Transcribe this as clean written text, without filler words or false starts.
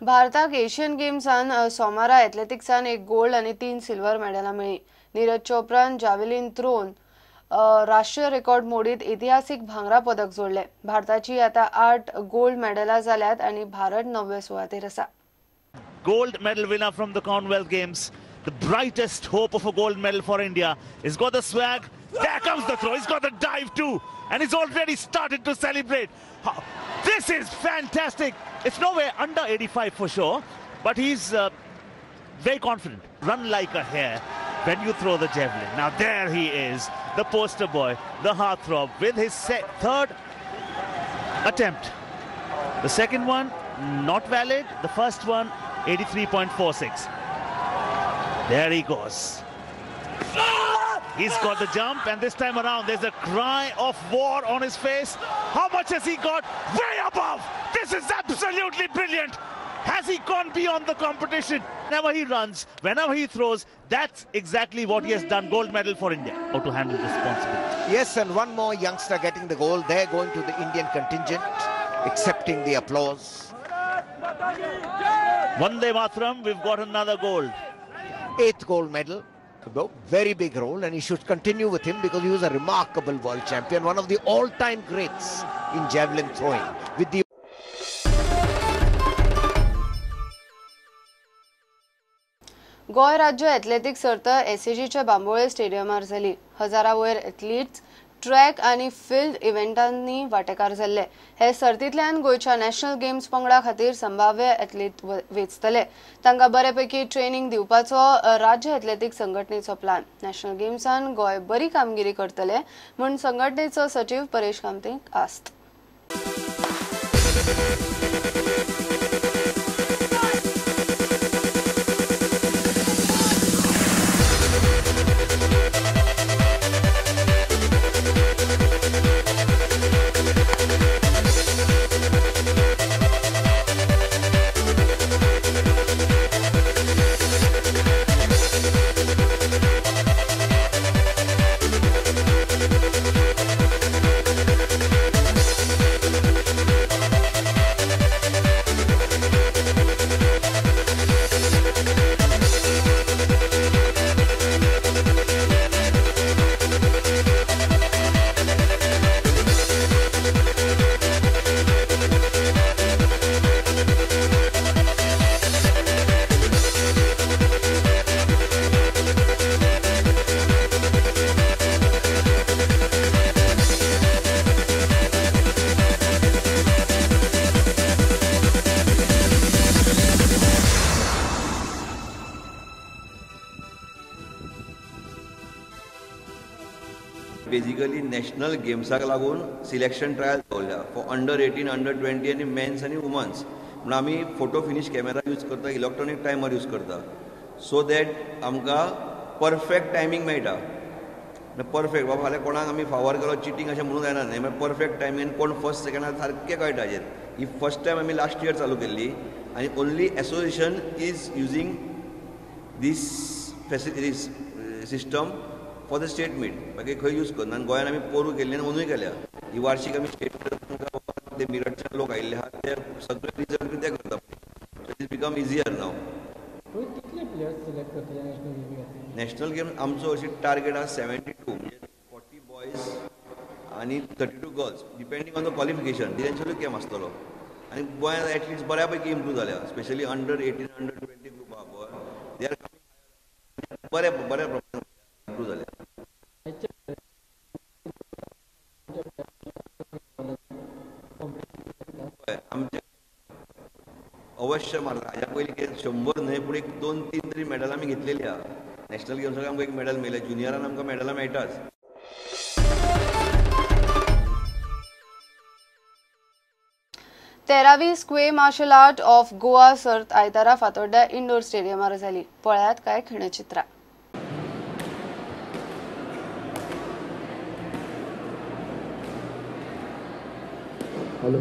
भारताक एशियन गेम्सान सोमारा एथलेटिक्सान एक गोल्ड आणि 3 सिल्वर मेडलां मेळ्ळी. नीरज चोप्रान जावेलिन थ्रोन राष्ट्रीय रेकॉर्ड मोडीत ऐतिहासिक भांगरा पदक जोडले. भारताची आता 8 गोल्ड मेडलां जाल्यात आणि भारत 9व्या सुवातेर आसा. Gold medal winner from the Commonwealth Games. The brightest hope of a gold medal for India. He's got the swag. There comes the throw. He's got the dive too. And he's already started to celebrate. This is fantastic. It's nowhere under 85 for sure. But he's very confident. Run like a hare when you throw the javelin. Now there he is. The poster boy. The heartthrob with his third attempt. The second one not valid. The first one 83.46. There he goes. He's got the jump, and this time around there's a cry of war on his face. How much has he got? Way above! This is absolutely brilliant! Has he gone beyond the competition? Whenever he runs, whenever he throws, that's exactly what he has done. Gold medal for India. How to handle responsibility. Yes, and one more youngster getting the gold. They're going to the Indian contingent, accepting the applause. Vande Mataram, we've got another gold. 8th gold medal. Very big role, and he should continue with him because he was a remarkable world champion, one of the all-time greats in javelin throwing. With the गोय राज्य athletic सर्त एसएजीच्या बांबोळे स्टेडियमार जाली. हजारावयर athletes track आणि field इव्हेंटांनी वांटेकार जाल्ले. हे सर्तींतल्यान गोयच्या national games पंगडा खातीर संभाव्य एथलीट वेंचतले. तांकां बऱ्यापैकी ट्रेनिंग दिवपाचो राज्य एथलेटिक संघटनेचो प्लान. नॅशनल गेम्सान गोय बरी कामगिरी करतले म्हूण संघटनेचो सचिव परेश कामतीक आस्त. बेसिकली नॅशनल गेम्साक लागून सिलेक्शन ट्रायल दवरल्या फॉर अंडर 18, अंडर 20 आनी मेन्स आनी वुमन्स. म्हणून आमी फोटो फिनिश कॅमेरा यूज करता, इलेक्ट्रॉनीक टायमर यूज करता, सो दॅट आमकां परफेक्ट टायमींग मेळटा. परफेक्ट बाबा फाल्यां कोणाक आमी फावर केलो चिटींग अशें म्हणून जायना न्ही. मागीर परफेक्ट टायमींग कोण फर्स्ट सेकंडार सारकें कळटा. हाजेर ही फर्स्ट टायम आमी लास्ट इयर चालू केल्ली आनी only association is using these facilities system for the state meet. बाकी खंय यूज करना. आनी गोंयांत आमी पोरू केल्ली आनी अंदूय केल्या. ही वार्षिक आमी स्टेट ते मिरटचे लोक आयिल्ले आहात ते सगळे रिजल्ट ते करता. It is become easier now. National game आमचो अशी टार्गेट आहा 72 म्हणजे 40 बॉयज आनी 32 girls depending on the qualification. तेंच्यो गेम आसतलो. आनी गोंयांत एटलीस्ट बऱ्या पैकी इम्प्रूव जाल्या. स्पेशली अंडर 18, अंडर 20 ग्रुप आहा पळय, दे आर बऱ्या प्रमाणात इम्प्रूव जाल्या. अवश्य मारला. हाज्या पयलीं 100 न्हय पूण 2-3 तरी मेडल आमी घेतलेली आहा. नॅशनल गेम्साक आमकां एक मेडल मेळ्ळें. ज्युनियरान आमकां मेडलां मेळटाच. 13वी Sqay martial art of Goa सर्त आयतारा फातोड्ड्या इंडोर स्टेडियमार जाली. पळयात कांय खिणचित्रां. Hello.